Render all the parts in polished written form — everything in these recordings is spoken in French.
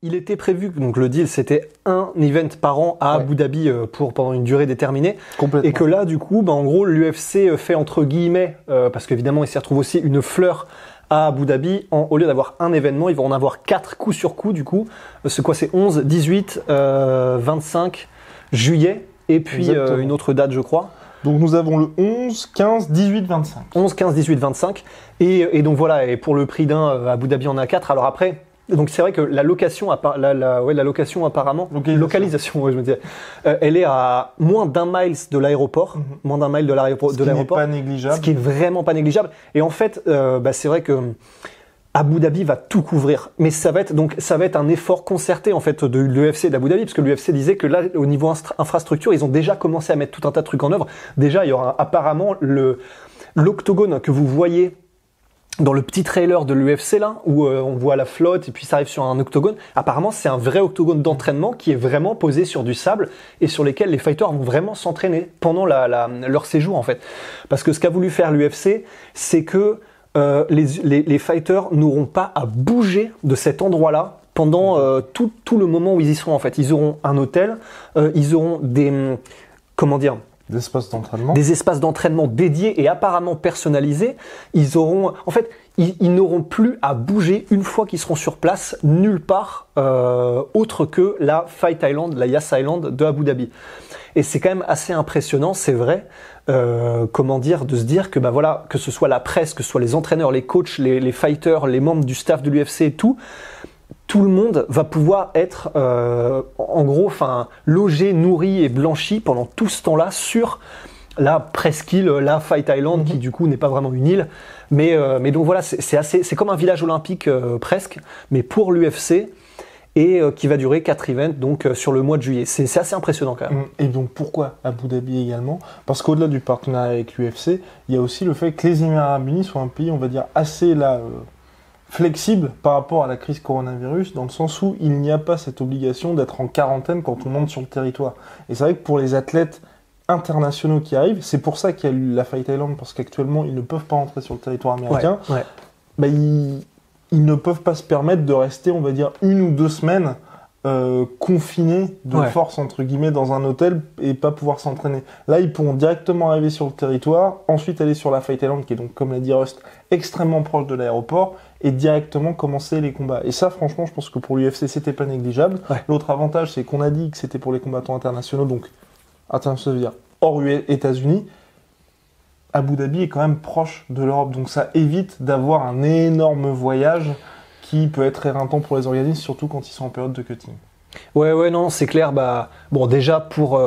Il était prévu, donc le deal, c'était un event par an à Abu Dhabi pendant une durée déterminée. Complètement. Et que là, du coup, en gros, l'UFC fait entre guillemets, parce qu'évidemment, il s'y retrouve aussi une fleur à Abu Dhabi. Au lieu d'avoir un événement, ils vont en avoir 4 coup sur coup, du coup. C'est 11, 18, 25 juillet, et puis une autre date, je crois. Donc nous avons le 11, 15, 18, 25. 11, 15, 18, 25. Et donc voilà, et pour le prix d'un, Abu Dhabi en a 4. Alors après... Donc c'est vrai que la location, apparemment, localisation, je me disais, elle est à moins d'un mile de l'aéroport, moins d'un mile de l'aéroport, ce qui n'est pas négligeable, ce qui est vraiment pas négligeable. Et en fait, c'est vrai que Abu Dhabi va tout couvrir, mais ça va être un effort concerté en fait de l'UFC d'Abu Dhabi, parce que l'UFC disait que là, au niveau infrastructure, ils ont déjà commencé à mettre tout un tas de trucs en œuvre. Déjà, il y aura apparemment l'octogone que vous voyez dans le petit trailer de l'UFC là, où on voit la flotte et puis ça arrive sur un octogone. Apparemment, c'est un vrai octogone d'entraînement qui est vraiment posé sur du sable et sur lesquels les fighters vont vraiment s'entraîner pendant leur séjour en fait. Parce que ce qu'a voulu faire l'UFC, c'est que les fighters n'auront pas à bouger de cet endroit-là pendant tout le moment où ils y seront en fait. Ils auront un hôtel, ils auront des des espaces d'entraînement dédiés et apparemment personnalisés. Ils n'auront plus à bouger une fois qu'ils seront sur place nulle part autre que la Fight Island, la Yas Island de Abu Dhabi. Et c'est quand même assez impressionnant, c'est vrai, de se dire que que ce soit la presse, que ce soit les entraîneurs, les coachs, les fighters, les membres du staff de l'UFC et tout le monde va pouvoir être logé, nourri et blanchi pendant tout ce temps-là sur la presqu'île, la Fight Island, qui du coup n'est pas vraiment une île, mais donc voilà, c'est comme un village olympique presque, mais pour l'UFC et qui va durer 4 events donc sur le mois de juillet. C'est assez impressionnant quand même. Et donc pourquoi Abu Dhabi également? Parce qu'au-delà du partenariat avec l'UFC, il y a aussi le fait que les Émirats Arabes Unis sont un pays, on va dire, assez flexible par rapport à la crise coronavirus, dans le sens où il n'y a pas cette obligation d'être en quarantaine quand on monte sur le territoire. Et c'est vrai que pour les athlètes internationaux qui arrivent, c'est pour ça qu'il y a eu la Fight Island, parce qu'actuellement ils ne peuvent pas entrer sur le territoire américain, ils ne peuvent pas se permettre de rester, on va dire, 1 ou 2 semaines confinés de force, entre guillemets, dans un hôtel et pas pouvoir s'entraîner. Là, ils pourront directement arriver sur le territoire, ensuite aller sur la Fight Island, qui est donc, comme l'a dit Rust, extrêmement proche de l'aéroport, et directement commencer les combats. Et ça, franchement, je pense que pour l'UFC, c'était pas négligeable. L'autre avantage, c'est qu'on a dit que c'était pour les combattants internationaux, donc, ça veut dire hors États-Unis. Abu Dhabi est quand même proche de l'Europe, donc ça évite d'avoir un énorme voyage qui peut être éreintant pour les organismes, surtout quand ils sont en période de cutting. Ouais, non, c'est clair. Déjà pour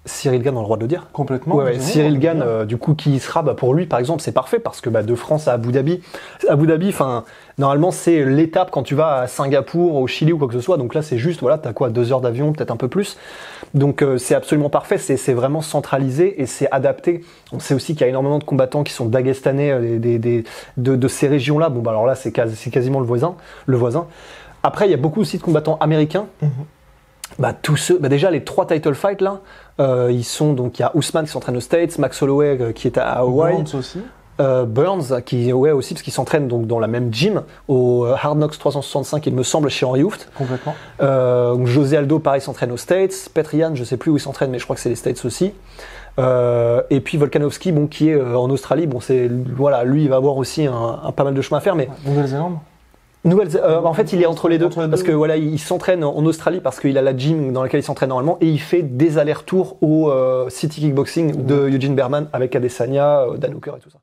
Cyril Gane, on a le droit de le dire. Complètement. Cyril Gane, du coup, qui y sera, pour lui, par exemple, c'est parfait parce que de France à Abu Dhabi, normalement, c'est l'étape quand tu vas à Singapour, au Chili ou quoi que ce soit. Donc là, c'est juste, t'as quoi, 2 heures d'avion, peut-être un peu plus. Donc c'est absolument parfait. C'est vraiment centralisé et c'est adapté. On sait aussi qu'il y a énormément de combattants qui sont dagestanais de ces régions-là. Alors là, c'est quasiment le voisin. Après, il y a beaucoup aussi de combattants américains. Tous ceux, déjà les 3 title fights là, ils sont donc il y a Ousmane qui s'entraîne aux States, Max Holloway qui est à Hawaii, Burns aussi. Burns qui aussi parce qu'ils s'entraînent donc dans la même gym au Hard Knocks 365 il me semble chez Henry Hooft. Complètement. José Aldo pareil s'entraîne aux States, Petrian je sais plus où il s'entraîne mais je crois que c'est les States aussi. Et puis Volkanovski qui est en Australie, lui il va avoir aussi un pas mal de chemin à faire mais Nouvelle-Zélande. En fait, il est entre les deux parce que il s'entraîne en Australie parce qu'il a la gym dans laquelle il s'entraîne normalement et il fait des allers-retours au City Kickboxing de Eugene Berman avec Adesanya, Dan Hooker et tout ça.